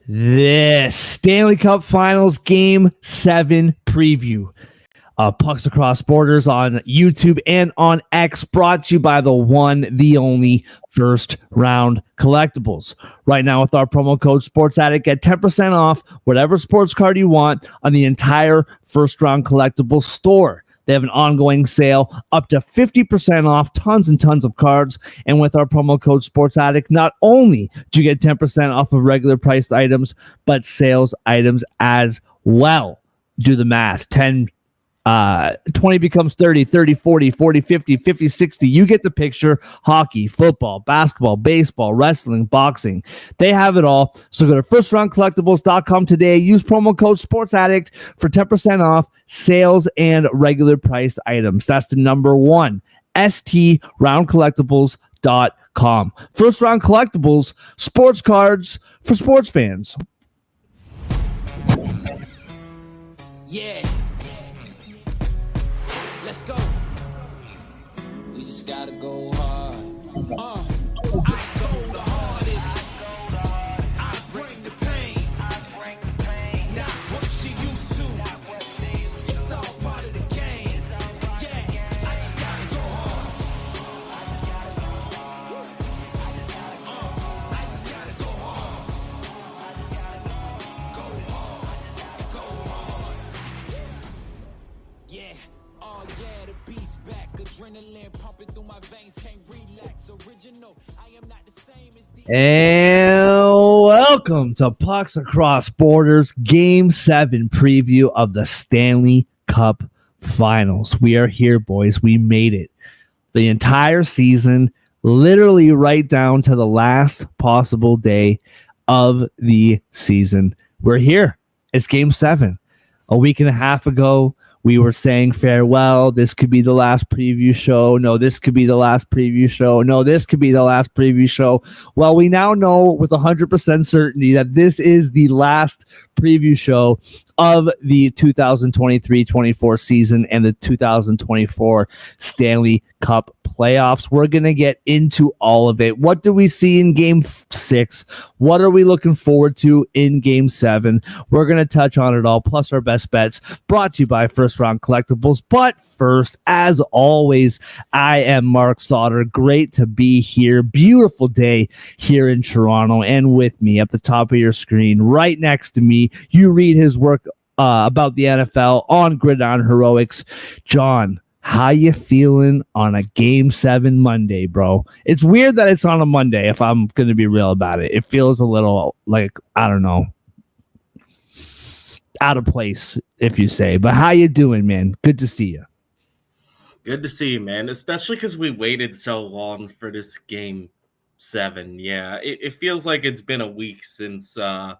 This Stanley Cup Finals Game 7 preview of Pucks Across Borders on YouTube and on X, brought to you by the one, the only First Round Collectibles. Right now with our promo code SportsAddict, get 10% off whatever sports card you want on the entire First Round Collectibles store. They have an ongoing sale up to 50% off tons and tons of cards. And with our promo code SportsAddict, not only do you get 10% off of regular priced items, but sales items as well. Do the math. 20 becomes 30, 30, 40, 40, 50, 50, 60. You get the picture. Hockey, football, basketball, baseball, wrestling, boxing. They have it all. So go to firstroundcollectibles.com today. Use promo code SportsAddict for 10% off sales and regular priced items. That's the number one. STRoundcollectibles.com. First Round Collectibles, sports cards for sports fans. Yeah. Let's go. We just gotta go hard. I go the hardest. I bring the pain. Not what you used to. It's all part of the game. Yeah, I just gotta go hard. I just gotta go hard. Go hard. Go hard. Yeah. Oh yeah, the beast back. Adrenaline pumping through my veins, can't relax. Original, I am not the same as the. And welcome to Pucks Across Borders Game 7 preview of the Stanley Cup Finals. We are here, boys. We made it. The entire season, literally right down to the last possible day of the season. We're here. It's Game 7. A week and a half ago, we were saying farewell. This could be the last preview show. No, this could be the last preview show. No, this could be the last preview show. Well, we now know with 100% certainty that this is the last preview show of the 2023-24 season and the 2024 Stanley Cup playoffs. We're going to get into all of it. What do we see in Game 6? What are we looking forward to in Game 7? We're going to touch on it all, plus our best bets, brought to you by First Round Collectibles. But first, as always, I am Mark Sauter. Great to be here. Beautiful day here in Toronto. And with me at the top of your screen, right next to me, you read his work about the NFL on Gridiron Heroics. John, how you feeling on a Game 7 Monday, bro? It's weird that it's on a Monday, if I'm going to be real about it. It feels a little like, I don't know, out of place, if you say. But how you doing, man? Good to see you. Good to see you, man, especially because we waited so long for this Game 7. Yeah, it feels like it's been a week since the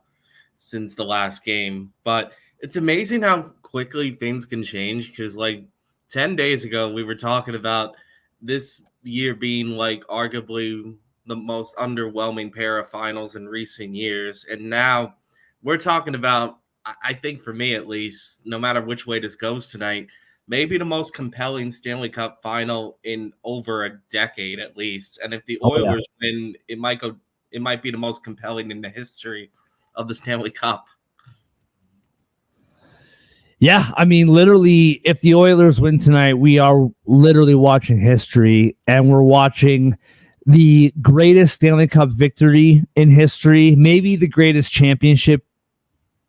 last game. But it's amazing how quickly things can change because, like, 10 days ago, we were talking about this year being like arguably the most underwhelming pair of finals in recent years. And now we're talking about, I think for me at least, no matter which way this goes tonight, maybe the most compelling Stanley Cup final in over a decade at least. And if the Oilers win, it might be the most compelling in the history of the Stanley Cup. Yeah, I mean, literally, if the Oilers win tonight, we are literally watching history, and we're watching the greatest Stanley Cup victory in history, maybe the greatest championship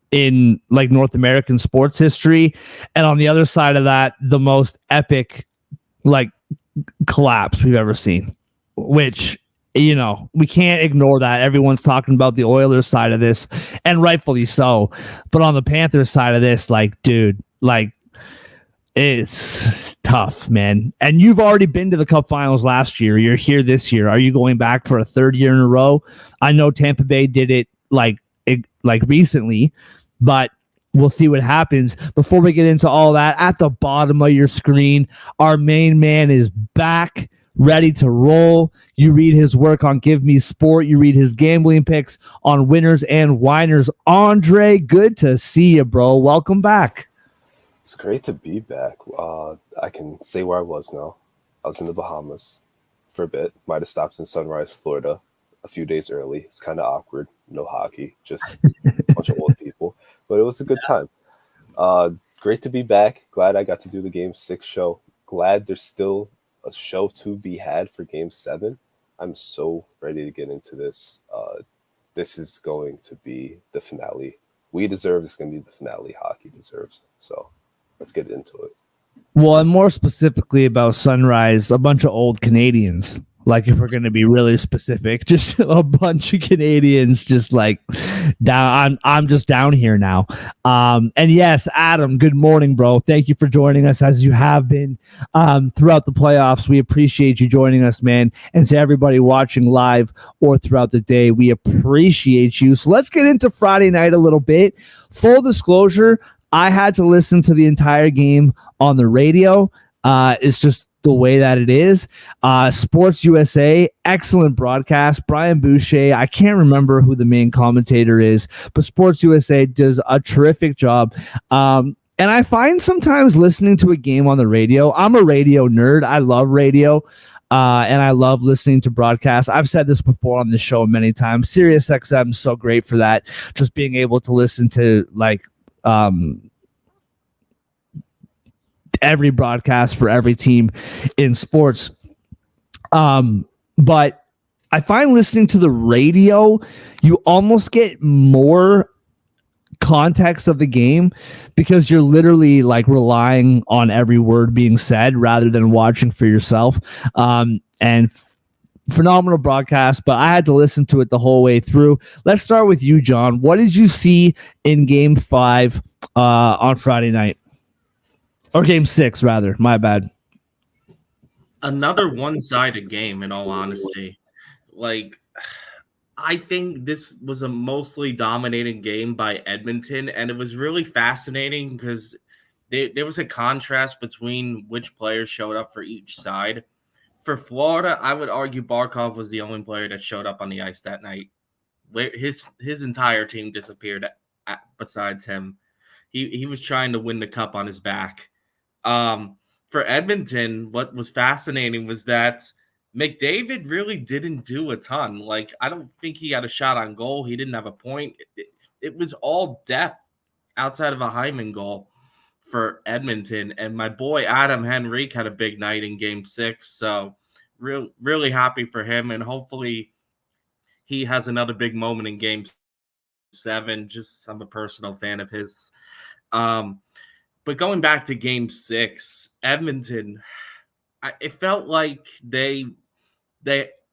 in like North American sports history, and on the other side of that, the most epic like collapse we've ever seen, which, you know, we can't ignore that. Everyone's talking about the Oilers side of this, and rightfully so. But on the Panthers side of this, like, dude, like, it's tough, man. And you've already been to the Cup Finals last year. You're here this year. Are you going back for a third year in a row? I know Tampa Bay did it like recently, but we'll see what happens. Before we get into all that, at the bottom of your screen, our main man is back, ready to roll. You read his work on Give Me Sport. You read his gambling picks on Winners and Whiners. Andre, good to see you, bro. Welcome back. It's great to be back. I can say where I was now. I was in the Bahamas for a bit. Might have stopped in Sunrise, Florida a few days early. It's kind of awkward. No hockey. Just bunch of old people, but it was a good time. Great to be back. Glad I got to do the Game 6 show. Glad there's still a show to be had for Game 7. I'm so ready to get into this. This is going to be the finale. We deserve it's going to be the finale hockey deserves. So let's get into it. Well, and more specifically about Sunrise, a bunch of old Canadians. Like, if we're going to be really specific, just a bunch of Canadians just like down. I'm just down here now. And yes, Adam, good morning, bro. Thank you for joining us as you have been throughout the playoffs. We appreciate you joining us, man. And to everybody watching live or throughout the day, we appreciate you. So let's get into Friday night a little bit. Full disclosure, I had to listen to the entire game on the radio. It's just the way that it is. Sports USA, excellent broadcast. Brian Boucher, I can't remember who the main commentator is, but Sports USA does a terrific job. And I find sometimes listening to a game on the radio, I'm a radio nerd. I love radio. And I love listening to broadcasts. I've said this before on the show many times. SiriusXM is so great for that. Just being able to listen to like every broadcast for every team in sports. But I find listening to the radio, you almost get more context of the game because you're literally like relying on every word being said rather than watching for yourself. And phenomenal broadcast, but I had to listen to it the whole way through. Let's start with you, John. What did you see in Game 5 on Friday night? Or Game 6, rather. My bad. Another one-sided game, in all honesty. Like, I think this was a mostly dominated game by Edmonton, and it was really fascinating because there was a contrast between which players showed up for each side. For Florida, I would argue Barkov was the only player that showed up on the ice that night. His entire team disappeared besides him. He was trying to win the cup on his back. For Edmonton, what was fascinating was that McDavid really didn't do a ton. Like, I don't think he had a shot on goal. He didn't have a point. It was all depth outside of a Hyman goal for Edmonton. And my boy Adam Henrique had a big night in Game 6. So really happy for him. And hopefully he has another big moment in Game 7. Just I'm a personal fan of his. But going back to Game 6, Edmonton, it felt like they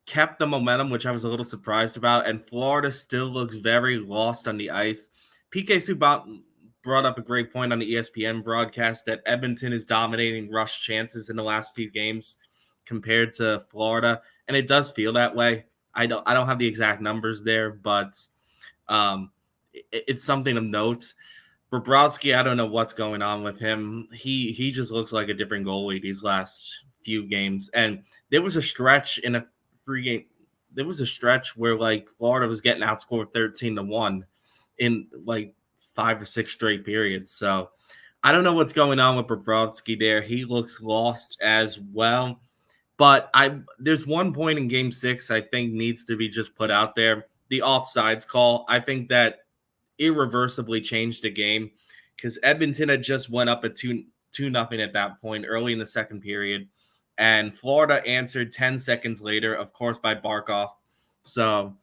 kept the momentum, which I was a little surprised about, and Florida still looks very lost on the ice. PK Subban brought up a great point on the ESPN broadcast that Edmonton is dominating rush chances in the last few games compared to Florida, and it does feel that way. I don't have the exact numbers there, but it's something of note. Bobrovsky, I don't know what's going on with him. He just looks like a different goalie these last few games. And there was a stretch in a game. There was a stretch where like Florida was getting outscored 13-1 in like 5 or 6 straight periods. So I don't know what's going on with Bobrovsky there. He looks lost as well. But there's one point in Game 6 I think needs to be just put out there. The offsides call. I think that irreversibly changed the game because Edmonton had just went up at 2-0 at that point early in the second period, and Florida answered 10 seconds later, of course, by Barkov. So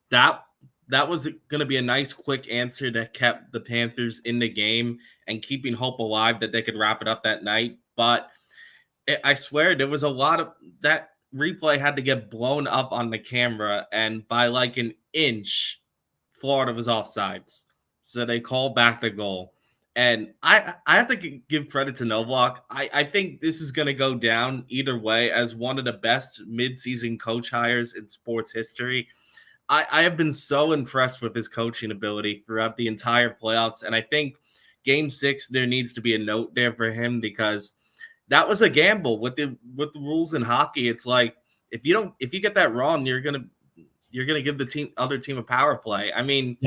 that was going to be a nice quick answer that kept the Panthers in the game and keeping hope alive that they could wrap it up that night. But I swear there was a lot of that replay had to get blown up on the camera, and by like an inch Florida was offsides, so they called back the goal. And I have to give credit to Novak. I think this is going to go down either way as one of the best midseason coach hires in sports history. I have been so impressed with his coaching ability throughout the entire playoffs, and I think Game 6 there needs to be a note there for him because that was a gamble with the rules in hockey. It's like if you get that wrong, you're gonna give the other team a power play. I mean,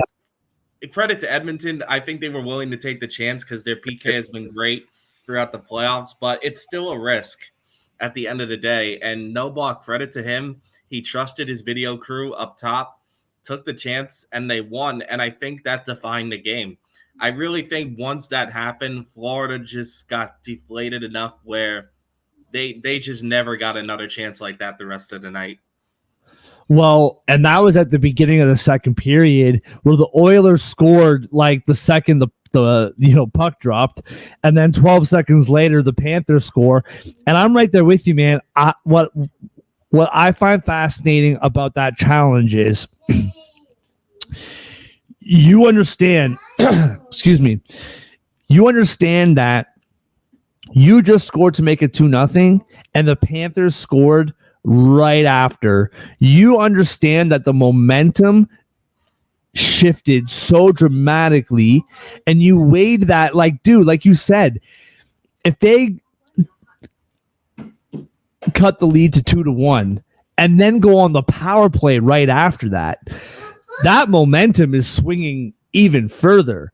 credit to Edmonton. I think they were willing to take the chance because their PK has been great throughout the playoffs, but it's still a risk at the end of the day. And Novak, credit to him. He trusted his video crew up top, took the chance, and they won. And I think that defined the game. I really think once that happened, Florida just got deflated enough where they just never got another chance like that the rest of the night. Well, and that was at the beginning of the second period where the Oilers scored like the second the puck dropped, and then 12 seconds later the Panthers score. And I'm right there with you, man. What I find fascinating about that challenge is you understand, excuse me, you understand that you just scored to make it 2-0, and the Panthers scored right after. You understand that the momentum shifted so dramatically, and you weighed that, like, dude, like you said, if they cut the lead to 2-1 and then go on the power play right after that, that momentum is swinging even further.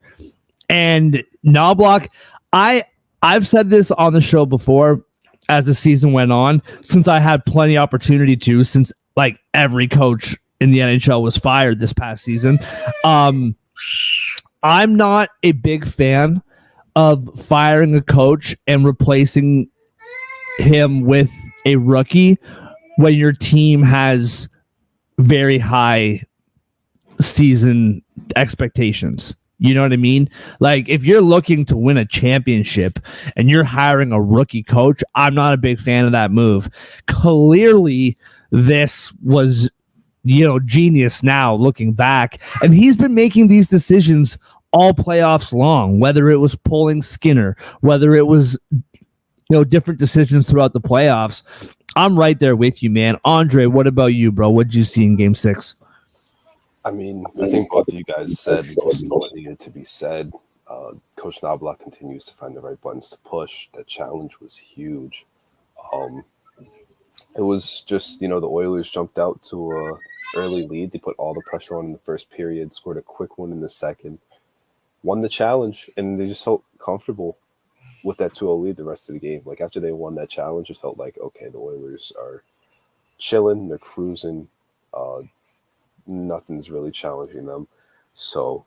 And Knobloch, I've said this on the show before as the season went on, since I had plenty of opportunity to, since like every coach in the NHL was fired this past season. I'm not a big fan of firing a coach and replacing him with a rookie when your team has very high season expectations. You know what I mean? Like, if you're looking to win a championship and you're hiring a rookie coach, I'm not a big fan of that move. Clearly, this was, genius now looking back. And he's been making these decisions all playoffs long, whether it was pulling Skinner, whether it was, different decisions throughout the playoffs. I'm right there with you, man. Andre, what about you, bro? What did you see in Game 6? I mean, I think both of you guys said most of what needed to be said. Coach Knobloch continues to find the right buttons to push. That challenge was huge. It was just, the Oilers jumped out to a early lead. They put all the pressure on in the first period, scored a quick one in the second, won the challenge, and they just felt comfortable with that 2-0 lead the rest of the game. Like, after they won that challenge, it felt like, okay, the Oilers are chilling, they're cruising. Nothing's really challenging them. So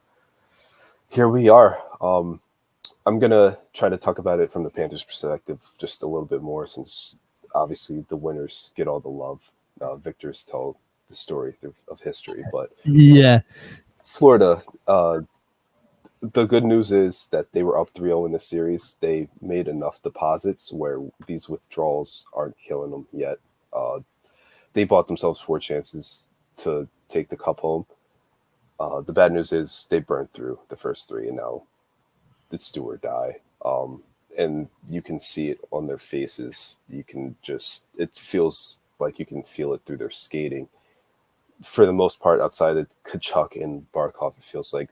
here we are. I'm going to try to talk about it from the Panthers' perspective just a little bit more, since obviously the winners get all the love. Victors tell the story of history. But yeah, Florida, the good news is that they were up 3-0 in the series. They made enough deposits where these withdrawals aren't killing them yet. They bought themselves 4 chances to take the cup home. The bad news is they burned through the first 3, and now it's do or die. And you can see it on their faces. It feels like you can feel it through their skating. For the most part, outside of Kachuk and Barkov, it feels like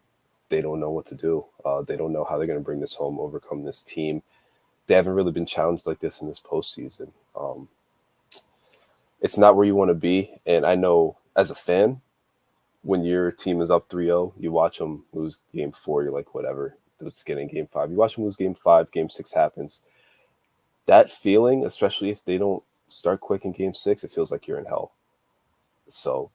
they don't know what to do. They don't know how they're going to bring this home, overcome this team. They haven't really been challenged like this in this postseason. It's not where you want to be. And I know as a fan, when your team is up 3-0, you watch them lose game 4, you're like, whatever, let's get in game 5. You watch them lose game 5, game 6 happens. That feeling, especially if they don't start quick in game 6, it feels like you're in hell. So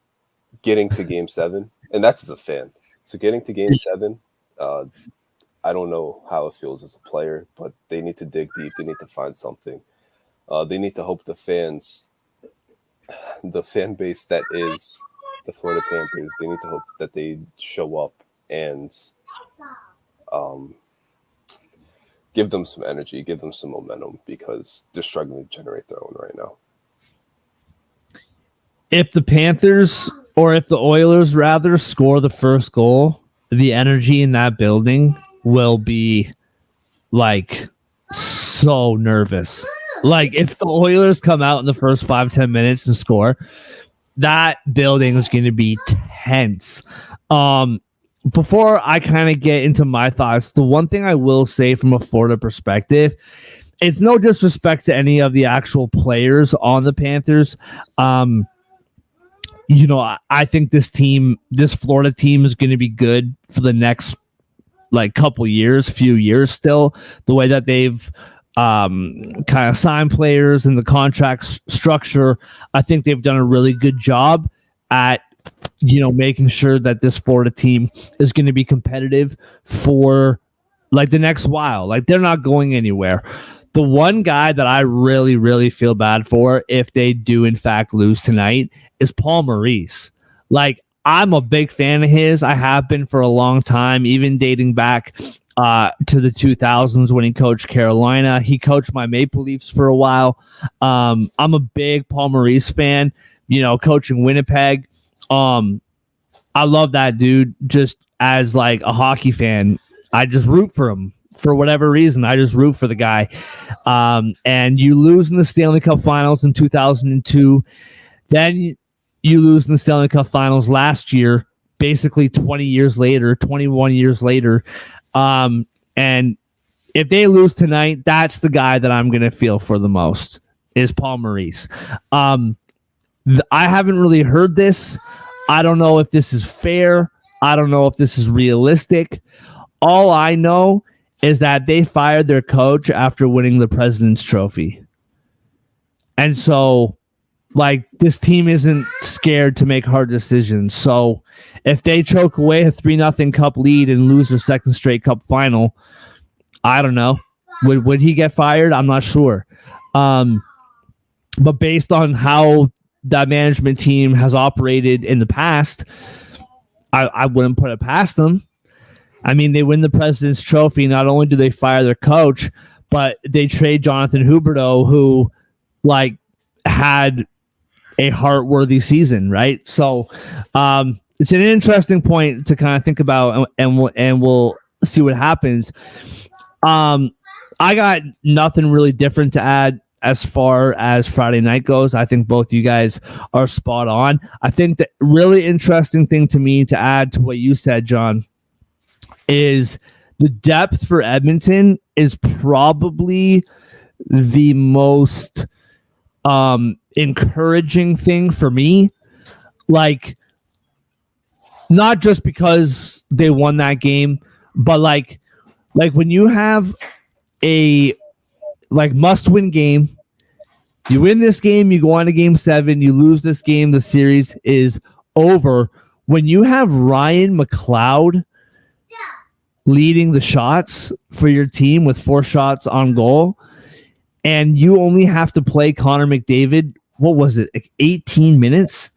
getting to game 7, and that's as a fan. So getting to game 7, I don't know how it feels as a player, but they need to dig deep. They need to find something. They need to hope the fan base that is the Florida Panthers, they need to hope that they show up and give them some energy, give them some momentum, because they're struggling to generate their own right now. If the Panthers, or if the Oilers rather, score the first goal, the energy in that building will be like so nervous. Like, if the Oilers come out in the first 5-10 minutes and score, that building is going to be tense. Before I kind of get into my thoughts, the one thing I will say from a Florida perspective, it's no disrespect to any of the actual players on the Panthers. I think this Florida team is going to be good for the next few years still. The way that they've kind of sign players and the contract structure, I think they've done a really good job at making sure that this Florida team is going to be competitive for like the next while. Like they're not going anywhere. The one guy that I really, really feel bad for if they do in fact lose tonight is Paul Maurice. Like I'm a big fan of his. I have been for a long time, even dating back to the 2000s when he coached Carolina. He coached my Maple Leafs for a while. I'm a big Paul Maurice fan, coaching Winnipeg. I love that dude. Just as like a hockey fan, I just root for him for whatever reason. I just root for the guy. And you lose in the Stanley Cup Finals in 2002. Then you lose in the Stanley Cup Finals last year, basically 21 years later. And if they lose tonight, that's the guy that I'm going to feel for the most is Paul Maurice. I haven't really heard this. I don't know if this is fair. I don't know if this is realistic. All I know is that they fired their coach after winning the President's Trophy. And so, like, this team isn't scared to make hard decisions. So if they choke away a 3-0 cup lead and lose their second straight cup final, I don't know. Would he get fired? I'm not sure. But based on how that management team has operated in the past, I wouldn't put it past them. I mean, they win the President's Trophy. Not only do they fire their coach, but they trade Jonathan Huberdeau, who like had a heart-worthy season, right? So it's an interesting point to kind of think about, and we'll see what happens. I got nothing really different to add as far as Friday night goes. I think both you guys are spot on. I think the really interesting thing to me to add to what you said, John, is the depth for Edmonton is probably the most encouraging thing for me. Like, not just because they won that game, but like when you have a must-win game, you win this game, you go on to game 7, you lose this game, the series is over. When you have Ryan McLeod leading the shots for your team with 4 shots on goal, and you only have to play Connor McDavid, what was it, like 18 minutes?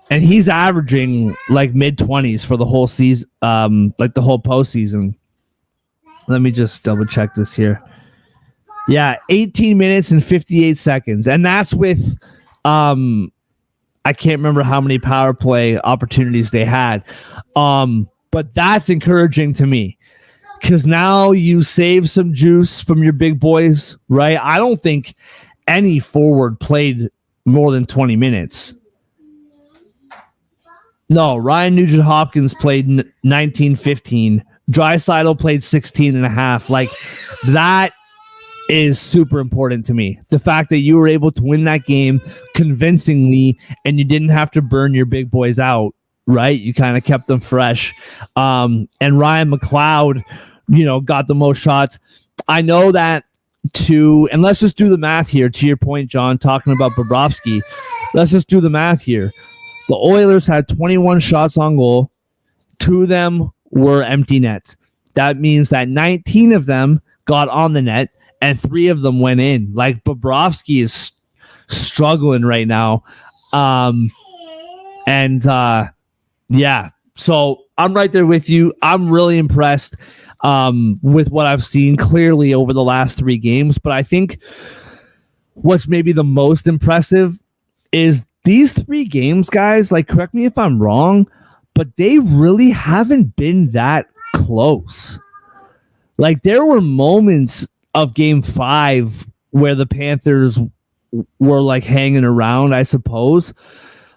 And he's averaging like mid-20s for the whole season, like the whole postseason. Let me just double check this here. Yeah, 18 minutes and 58 seconds. And that's with I can't remember how many power play opportunities they had. But that's encouraging to me. Because now you save some juice from your big boys, right? I don't think any forward played more than 20 minutes. No, Ryan Nugent-Hopkins played 19-15. Draisaitl played 16 and a half. Like, that is super important to me. The fact that you were able to win that game convincingly and you didn't have to burn your big boys out, right? You kind of kept them fresh. And Ryan McLeod, got the most shots. I know that and let's just do the math here, to your point, John, talking about Bobrovsky. Let's just do the math here. The Oilers had 21 shots on goal. 2 of them were empty nets. That means that 19 of them got on the net and 3 of them went in. Like, Bobrovsky is struggling right now. Yeah. So I'm right there with you. I'm really impressed with what I've seen clearly over the last 3 games. But I think what's maybe the most impressive is these 3 games, guys, like, correct me if I'm wrong, but they really haven't been that close. Like, there were moments of game 5 where the Panthers were like hanging around, I suppose.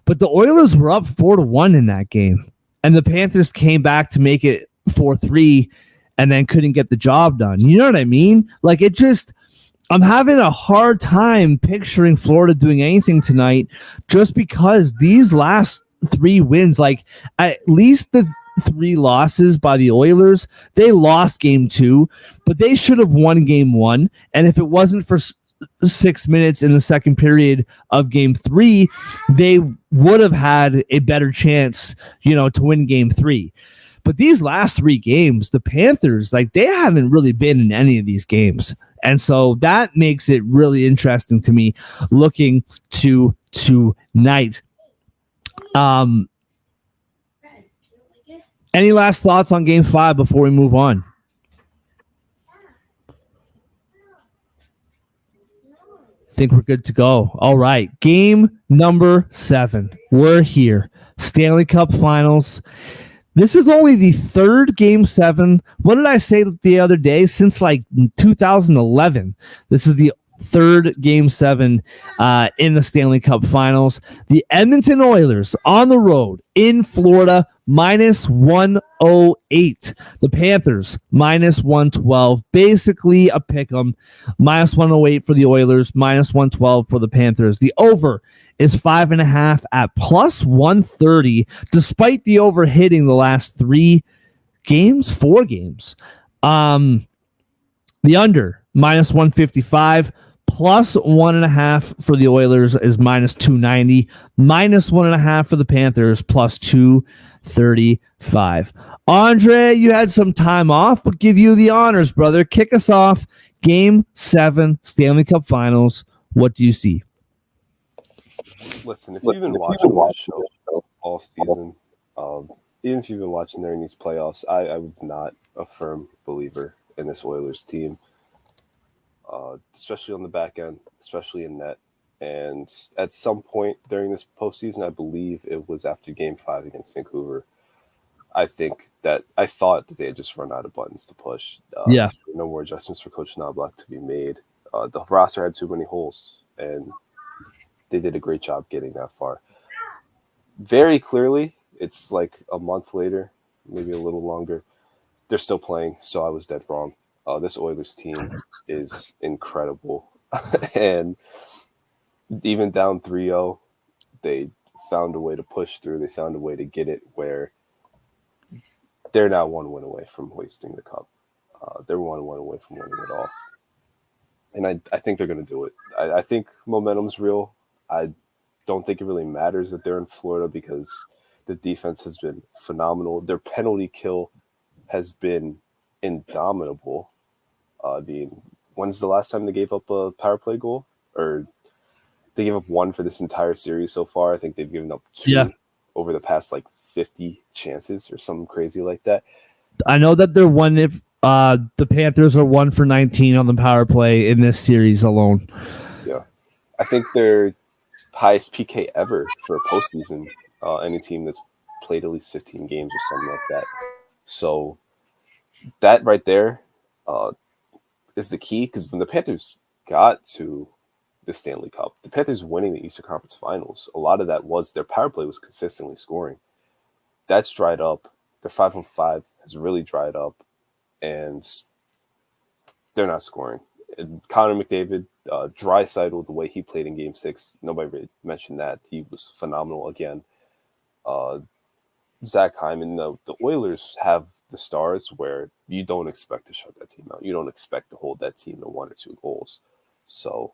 But the Oilers were up 4-1 in that game. And the Panthers came back to make it 4-3 and then couldn't get the job done. You know what I mean? Like, I'm having a hard time picturing Florida doing anything tonight just because these last 3 wins, like at least the 3 losses by the Oilers, they lost game 2, but they should have won game 1. And if it wasn't for 6 minutes in the second period of game 3, they would have had a better chance, to win game 3. But these last 3 games, the Panthers, like, they haven't really been in any of these games. And so that makes it really interesting to me looking to tonight. Any last thoughts on game 5 before we move on? Think we're good to go. All right. Game number 7. We're here. Stanley Cup Finals. This is only the third game 7. What did I say the other day? Since like 2011. This is the third game 7 in the Stanley Cup Finals. The Edmonton Oilers on the road in Florida, -108. The Panthers, -112. Basically a pick 'em. -108 for the Oilers, -112 for the Panthers. The over is 5.5 at +130, despite the over hitting the last 4 games. The under, -155. +1.5 for the Oilers is -290. -1.5 for the Panthers, +235. Andre, you had some time off. We'll give you the honors, brother. Kick us off. Game 7, Stanley Cup Finals. What do you see? Listen, if you've been watching this show all season, even if you've been watching during these playoffs, I was not a firm believer in this Oilers team. Especially on the back end, especially in net. And at some point during this postseason, I believe it was after Game 5 against Vancouver, I thought that they had just run out of buttons to push. Yeah. No more adjustments for Coach Knobloch to be made. The roster had too many holes, and they did a great job getting that far. Very clearly, it's like a month later, maybe a little longer. They're still playing, so I was dead wrong. This Oilers team is incredible. And even down 3-0, they found a way to push through. They found a way to get it where they're now 1 win away from hoisting the cup. They're 1 win away from winning it all. And I think they're going to do it. I think momentum's real. I don't think it really matters that they're in Florida because the defense has been phenomenal. Their penalty kill has been indomitable. When's the last time they gave up a power play goal? Or they gave up 1 for this entire series so far. I think they've given up 2 over the past 50 chances or something crazy like that. I know that they're 1 if the Panthers are 1 for 19 on the power play in this series alone. Yeah. I think they're highest PK ever for a postseason. Any team that's played at least 15 games or something like that. So that right there is the key, because when the Panthers got to the Stanley Cup, the Panthers winning the Eastern Conference Finals, a lot of that was their power play was consistently scoring. That's dried up. Their 5-on-5 has really dried up, and they're not scoring. And Connor McDavid, Draisaitl, the way he played in Game 6, nobody really mentioned that. He was phenomenal again. Zach Hyman, the Oilers have the stars where you don't expect to shut that team out. You don't expect to hold that team to 1 or 2 goals. So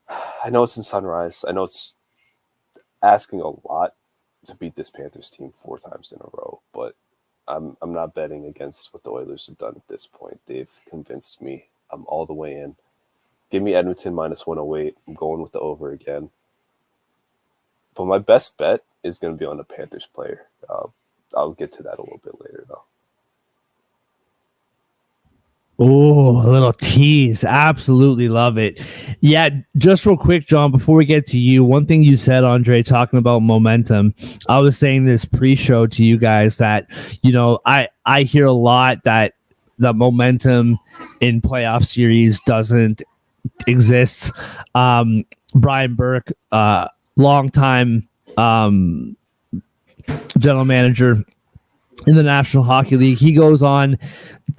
I know it's in Sunrise. I know it's asking a lot to beat this Panthers team 4 times in a row, but I'm not betting against what the Oilers have done at this point. They've convinced me. I'm all the way in. Give me Edmonton -108. I'm going with the over again. But my best bet is going to be on the Panthers player. I'll get to that a little bit later, though. Oh, a little tease. Absolutely love it. Yeah, just real quick, John, before we get to you, one thing you said, Andre, talking about momentum, I was saying this pre-show to you guys that, I hear a lot that the momentum in playoff series doesn't exist. Brian Burke, longtime general manager in the National Hockey League, he goes on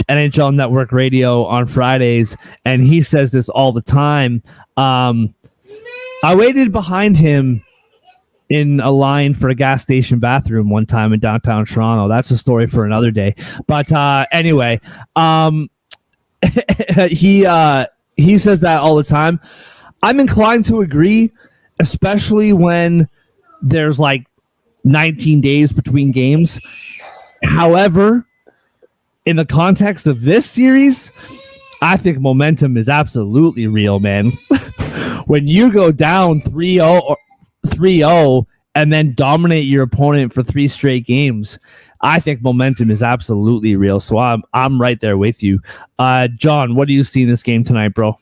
NHL Network Radio on Fridays, and he says this all the time. I waited behind him in a line for a gas station bathroom one time in downtown Toronto. That's a story for another day. But anyway, He says that all the time. I'm inclined to agree, especially when there's like 19 days between games. However, in the context of this series, I think momentum is absolutely real, man. When you go down 3-0 or 3-0 and then dominate your opponent for 3 straight games, I think momentum is absolutely real. So I'm right there with you. John, what do you see in this game tonight, bro?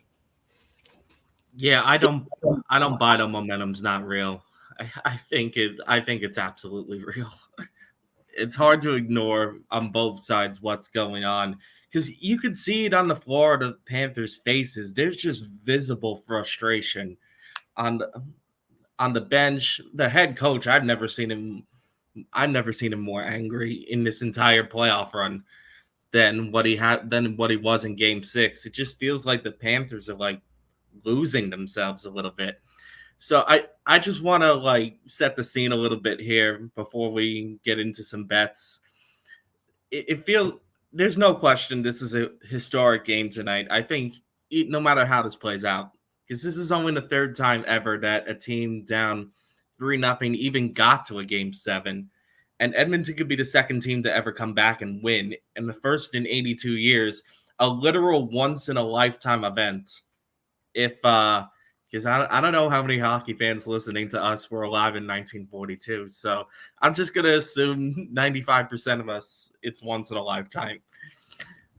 Yeah, I don't buy the momentum's not real. I think it's absolutely real. It's hard to ignore on both sides what's going on because you could see it on the Florida Panthers' faces. There's just visible frustration on the bench. The head coach, I've never seen him more angry in this entire playoff run than what he was in Game 6. It just feels like the Panthers are like losing themselves a little bit. So I just want to like set the scene a little bit here before we get into some bets. It feels there's no question this is a historic game tonight. I think no matter how this plays out, because this is only the third time ever that a team down 3-0 even got to a Game 7, and Edmonton could be the second team to ever come back and win, and the first in 82 years, a literal once in a lifetime event. If because I don't know how many hockey fans listening to us were alive in 1942. So I'm just going to assume 95% of us, it's once in a lifetime.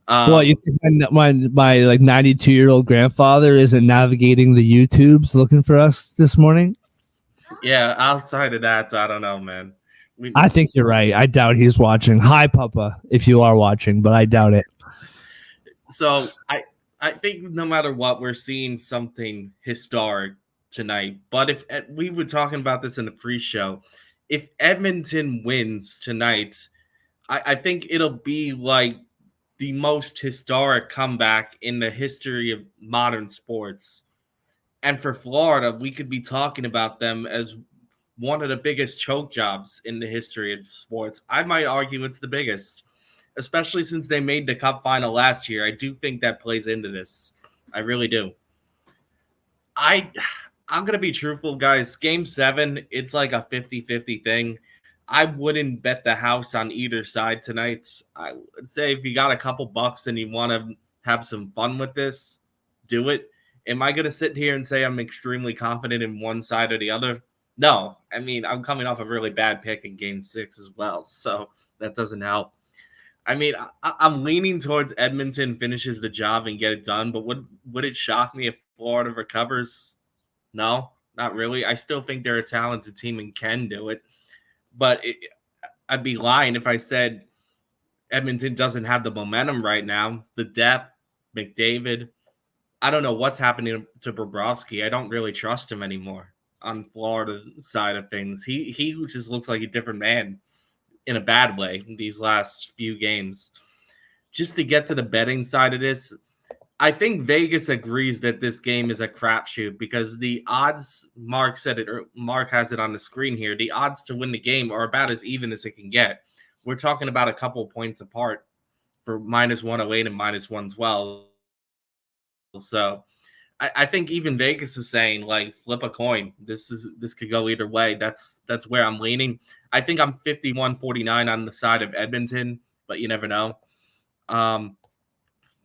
Well, you think my like 92-year-old grandfather isn't navigating the YouTubes looking for us this morning? Yeah, outside of that, I don't know, man. I think you're right. I doubt he's watching. Hi, Papa, if you are watching, but I doubt it. So I think no matter what, we're seeing something historic tonight. But if we were talking about this in the pre-show, if Edmonton wins tonight, I think it'll be like the most historic comeback in the history of modern sports. And for Florida, we could be talking about them as one of the biggest choke jobs in the history of sports. I might argue it's the biggest, especially since they made the Cup final last year. I do think that plays into this. I really do. I'm going to be truthful, guys. Game 7, it's like a 50-50 thing. I wouldn't bet the house on either side tonight. I would say if you got a couple bucks and you want to have some fun with this, do it. Am I going to sit here and say I'm extremely confident in one side or the other? No. I mean, I'm coming off a really bad pick in Game 6 as well, so that doesn't help. I mean, I'm leaning towards Edmonton finishes the job and get it done, but would it shock me if Florida recovers? No, not really. I still think they're a talented team and can do it, but I'd be lying if I said Edmonton doesn't have the momentum right now. The depth, McDavid. I don't know what's happening to Bobrovsky. I don't really trust him anymore on Florida side of things. He just looks like a different man in a bad way these last few games. Just to get to the betting side of this, I think Vegas agrees that this game is a crapshoot because the odds, Mark said it, or Mark has it on the screen here, the odds to win the game are about as even as it can get. We're talking about a couple points apart for -108 and -112. So I think even Vegas is saying, like, flip a coin. This could go either way. That's where I'm leaning. I think I'm 51-49 on the side of Edmonton, but you never know.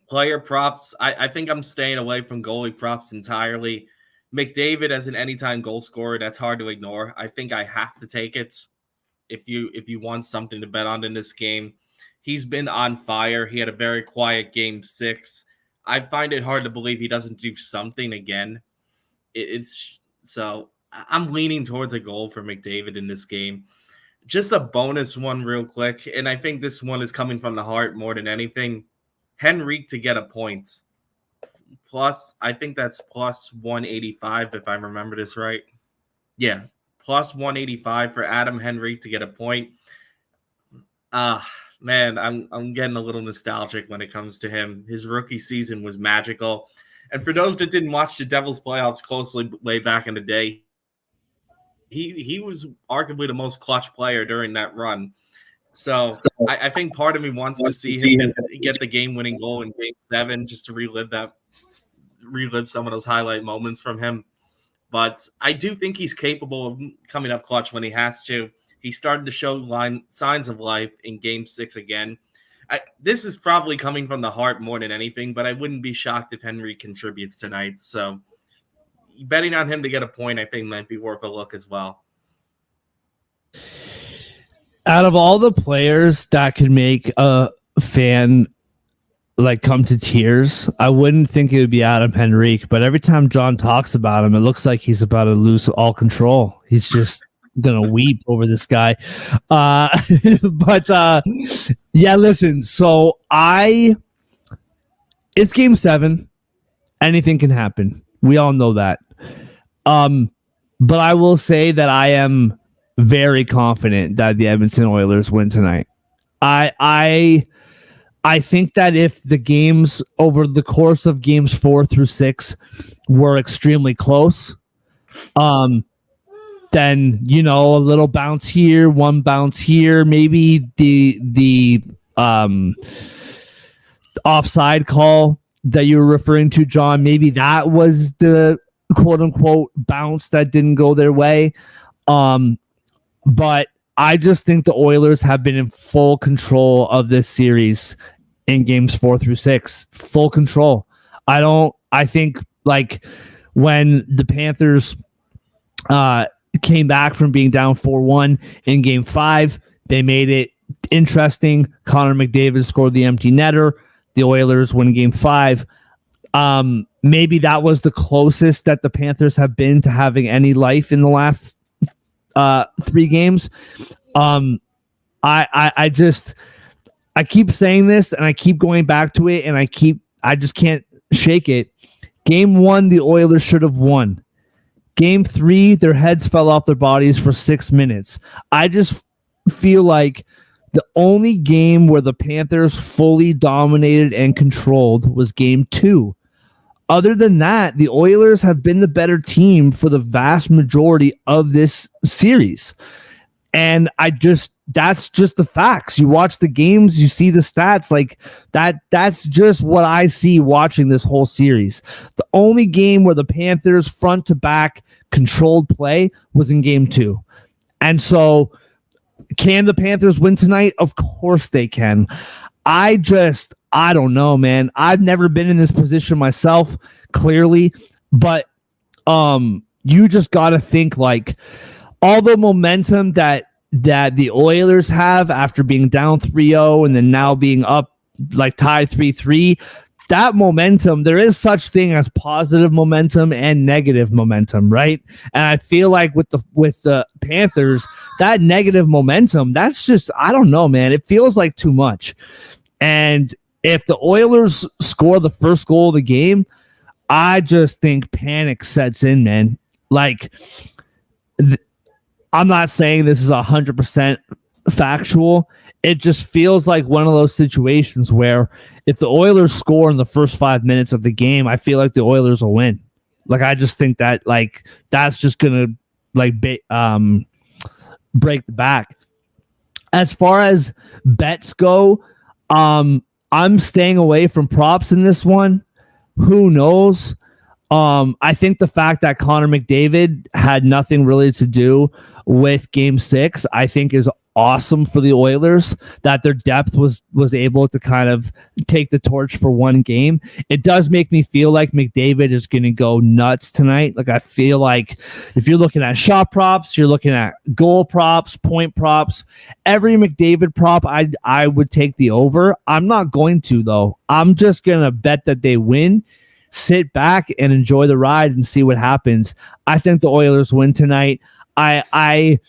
Player props, I think I'm staying away from goalie props entirely. McDavid as an anytime goal scorer, that's hard to ignore. I think I have to take it if you want something to bet on in this game. He's been on fire. He had a very quiet Game 6. I find it hard to believe he doesn't do something again. So I'm leaning towards a goal for McDavid in this game. Just a bonus one real quick, and I think this one is coming from the heart more than anything. Henrique to get a point. Plus, I think that's plus 185 if I remember this right. Yeah, plus 185 for Adam Henrique to get a point. Man, I'm getting a little nostalgic when it comes to him. His rookie season was magical. And for those that didn't watch the Devils playoffs closely way back in the day, he was arguably the most clutch player during that run. So I think part of me wants to see him get the game-winning goal in Game 7 just to relive relive some of those highlight moments from him. But I do think he's capable of coming up clutch when he has to. He started to show signs of life in Game 6 again. This is probably coming from the heart more than anything, but I wouldn't be shocked if Henry contributes tonight. So betting on him to get a point, I think, might be worth a look as well. Out of all the players that could make a fan like come to tears, I wouldn't think it would be Adam Henrique, but every time John talks about him, it looks like he's about to lose all control. He's just gonna weep over this guy. But yeah, listen, so it's Game 7. Anything can happen. We all know that. But I will say that I am very confident that the Edmonton Oilers win tonight. I think that if the games over the course of games 4 through 6 were extremely close, then, you know, a little bounce here, one bounce here, maybe the offside call that you were referring to, John, maybe that was the quote unquote bounce that didn't go their way. But I just think the Oilers have been in full control of this series in games 4 through 6. Full control. I think like when the Panthers came back from being down 4-1 in game 5, they made it interesting. Connor McDavid scored the empty netter. The Oilers win game 5. Maybe that was the closest that the Panthers have been to having any life in the last 3 games. I keep saying this and I keep going back to it and I just can't shake it. Game 1, the Oilers should have won. Game 3, their heads fell off their bodies for 6 minutes. I just feel like the only game where the Panthers fully dominated and controlled was game 2. Other than that, the Oilers have been the better team for the vast majority of this series. And that's just the facts. You watch the games, you see the stats, like that's just what I see watching this whole series. The only game where the Panthers front to back controlled play was in game 2. And so can the Panthers win tonight? Of course they can. I don't know, man. I've never been in this position myself, clearly, but you just got to think like all the momentum that the Oilers have after being down 3-0 and then now being up like tied 3-3, that momentum, there is such thing as positive momentum and negative momentum, right? And I feel like with the Panthers, that negative momentum, that's just, I don't know, man. It feels like too much. And if the Oilers score the first goal of the game, I just think panic sets in, man. Like, I'm not saying this is 100% factual. It just feels like one of those situations where if the Oilers score in the first 5 minutes of the game, I feel like the Oilers will win. Like, I just think that like that's just gonna like break the back. As far as bets go, I'm staying away from props in this one. Who knows? I think the fact that Connor McDavid had nothing really to do with game 6, I think is awesome for the Oilers, that their depth was able to kind of take the torch for one game. It does make me feel like McDavid is going to go nuts tonight. Like, I feel like if you're looking at shot props, you're looking at goal props, point props, every McDavid prop, I would take the over. I'm not going to, though. I'm just going to bet that they win, sit back and enjoy the ride and see what happens. I think the Oilers win tonight. I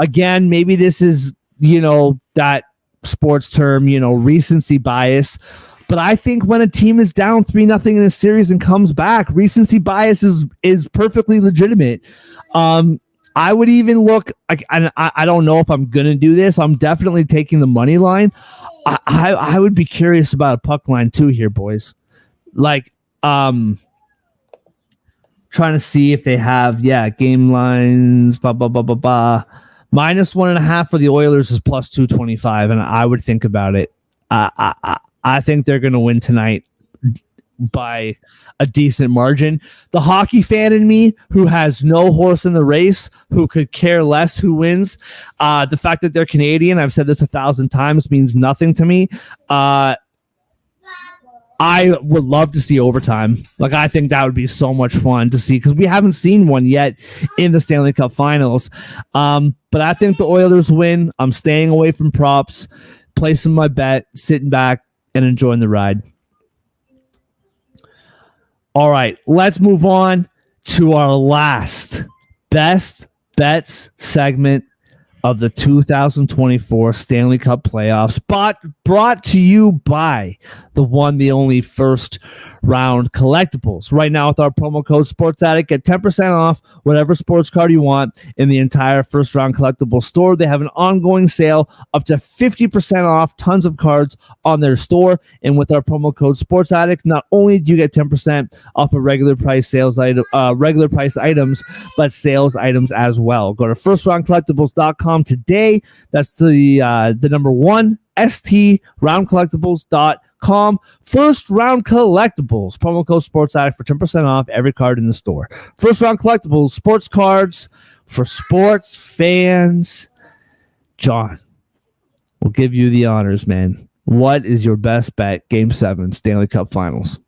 again, maybe this is, that sports term, recency bias, but I think when a team is down 3-0 in a series and comes back, recency bias is perfectly legitimate. I would even look, I don't know if I'm going to do this. I'm definitely taking the money line. I would be curious about a puck line too here, boys. Like, trying to see if they have, game lines, -1.5 for the Oilers is +225, and I would think about it. I think they're going to win tonight. by a decent margin. The hockey fan in me, who has no horse in the race, who could care less who wins, the fact that they're Canadian, I've said this 1,000 times, means nothing to me. I would love to see overtime. Like, I think that would be so much fun to see because we haven't seen one yet in the Stanley Cup Finals. But I think the Oilers win. I'm staying away from props, placing my bet, sitting back, and enjoying the ride. All right, let's move on to our last best bets segment of the 2024 Stanley Cup playoffs, brought to you by the one, the only first round collectibles. Right now, with our promo code SportsAddict, get 10% off whatever sports card you want in the entire first round collectible store. They have an ongoing sale up to 50% off tons of cards on their store. And with our promo code SportsAddict, not only do you get 10% off of regular price items, but sales items as well. Go to firstroundcollectibles.com today. That's the number one, STRoundCollectibles.com. First Round Collectibles. Promo code SportsAddict for 10% off every card in the store. First Round Collectibles, sports cards for sports fans. John, we'll give you the honors, man. What is your best bet? Game 7, Stanley Cup Finals.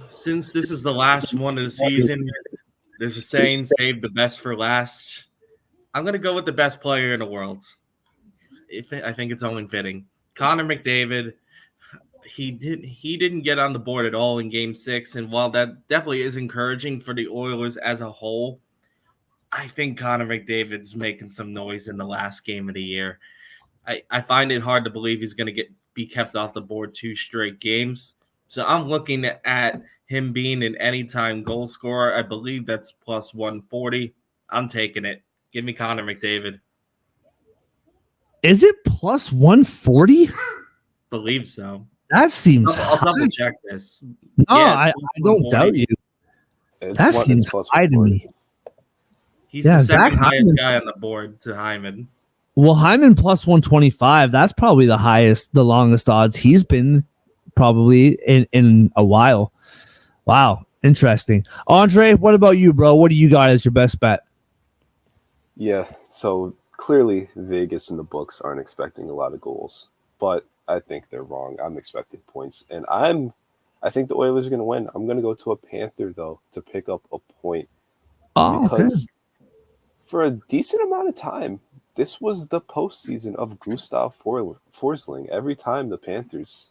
Since this is the last one of the season, there's a saying, save the best for last. I'm going to go with the best player in the world. I think it's only fitting. Connor McDavid, he didn't get on the board at all in Game 6, and while that definitely is encouraging for the Oilers as a whole, I think Connor McDavid's making some noise in the last game of the year. I find it hard to believe he's going to be kept off the board 2 straight games. So I'm looking at him being an anytime goal scorer. I believe that's plus 140. I'm taking it. Give me Connor McDavid. Is it plus 140? Believe so. That seems I'll double check this. No, I don't doubt you. That seems high to me. He's the second highest guy on the board to Hyman. Well, Hyman plus 125. That's probably the highest, the longest odds he's been probably in a while. Wow, interesting. Andre, what about you, bro? What do you got as your best bet? Yeah, so clearly Vegas and the books aren't expecting a lot of goals, but I think they're wrong. I'm expecting points, and I think the Oilers are going to win. I'm going to go to a Panther, though, to pick up a point. Because for a decent amount of time, this was the postseason of Gustav Forsling. Every time the Panthers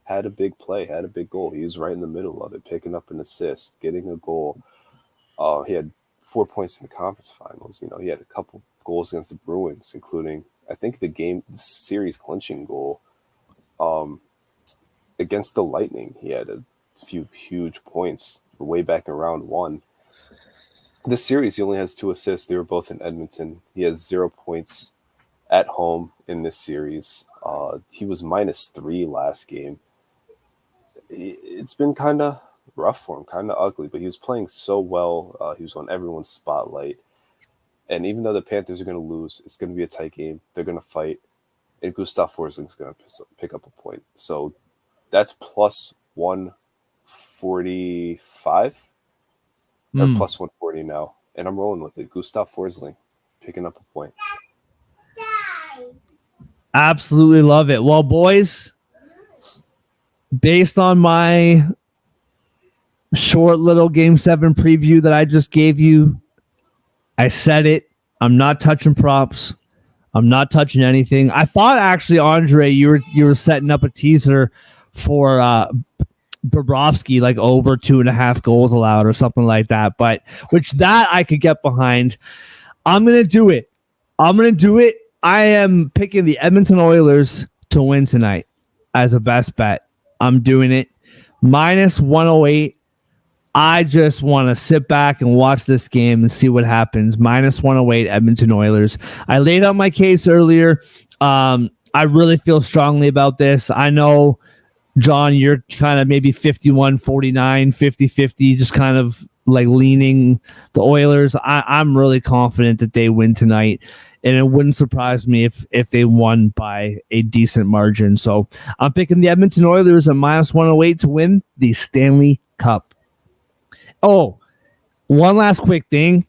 had a big play, had a big goal, he was right in the middle of it, picking up an assist, getting a goal. He had 4 points in the conference finals. You know, he had a couple goals against the Bruins, including, I think, the series clinching goal against the Lightning. He had a few huge points way back in round 1. This series, he only has 2 assists. They were both in Edmonton. He has 0 points at home in this series. He was -3 last game. It's been kind of rough for him, kind of ugly, but he was playing so well. He was on everyone's spotlight. And even though the Panthers are going to lose, it's going to be a tight game. They're going to fight. And Gustav Forsling's going to pick up a point. So that's plus 145 or plus 140 now. And I'm rolling with it. Gustav Forsling picking up a point. Absolutely love it. Well, boys, based on my short little Game 7 preview that I just gave you, I said it. I'm not touching props. I'm not touching anything. I thought, actually, Andre, you were setting up a teaser for Bobrovsky, like over 2.5 goals allowed or something like that, but which that I could get behind. I'm going to do it. I am picking the Edmonton Oilers to win tonight as a best bet. I'm doing it. Minus 108. I just want to sit back and watch this game and see what happens. Minus 108 Edmonton Oilers. I laid out my case earlier. I really feel strongly about this. I know, John, you're kind of maybe 51-49, 50-50, just kind of like leaning the Oilers. I'm really confident that they win tonight. and it wouldn't surprise me if they won by a decent margin. So I'm picking the Edmonton Oilers at -108 to win the Stanley Cup. Oh, one last quick thing.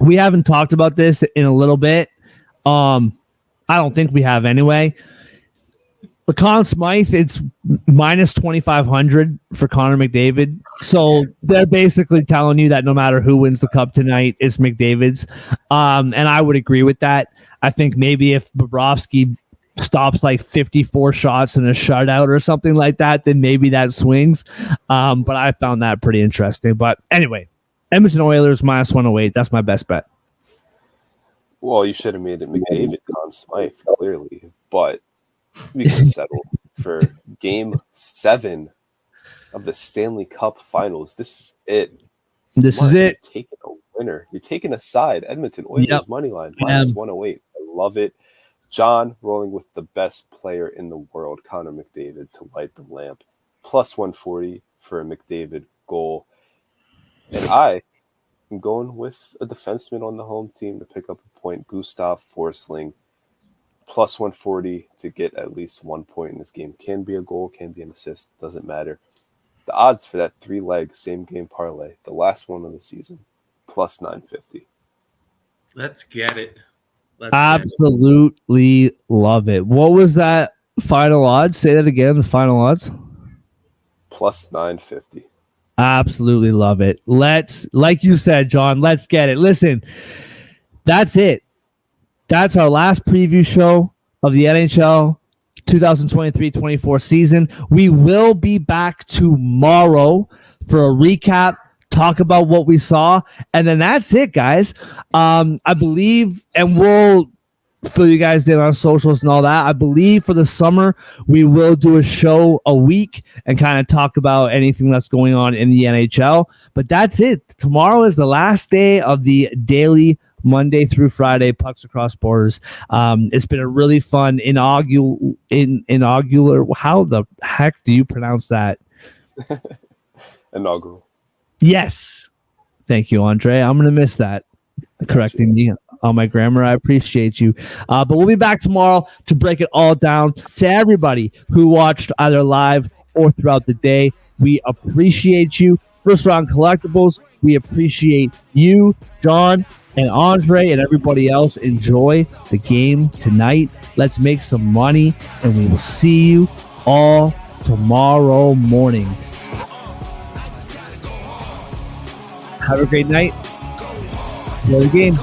We haven't talked about this in a little bit. I don't think we have anyway. The Conn Smythe, it's -2,500 for Connor McDavid. So they're basically telling you that no matter who wins the cup tonight, it's McDavid's. And I would agree with that. I think maybe if Bobrovsky stops like 54 shots in a shutout or something like that, then maybe that swings. But I found that pretty interesting. But anyway, Edmonton Oilers -108. That's my best bet. Well, you should have made it McDavid, Conn Smythe, clearly. But we can settle for Game 7 of the Stanley Cup Finals. This is it. This is it. You're taking a winner. You're taking a side. Edmonton Oilers money line -108. I love it. John rolling with the best player in the world, Connor McDavid, to light the lamp. +140 for a McDavid goal. And I am going with a defenseman on the home team to pick up a point, Gustav Forsling. +140 to get at least 1 point in this game. Can be a goal, can be an assist, doesn't matter. The odds for that 3-leg same game parlay, the last one of the season, +950. Let's get it. Absolutely love it. What was that final odds? Say that again, the final odds. +950. Absolutely love it. Let's, like you said, John, let's get it. Listen, that's it. That's our last preview show of the NHL 2023-24 season. We will be back tomorrow for a recap, talk about what we saw, and then that's it, guys. I believe, and we'll fill you guys in on socials and all that. I believe for the summer, we will do a show a week and kind of talk about anything that's going on in the NHL. But that's it. Tomorrow is the last day of the daily Monday through Friday Pucks Across Borders. It's been a really fun inaugural. How the heck do you pronounce that? Inaugural. Yes. Thank you, Andre. I'm going to miss that. Correcting me on my grammar. I appreciate you. But we'll be back tomorrow to break it all down. To everybody who watched either live or throughout the day, we appreciate you. First Round Collectibles, we appreciate you, John and Andre, and everybody else. Enjoy the game tonight. Let's make some money, and we will see you all tomorrow morning. Have a great night. Enjoy the game.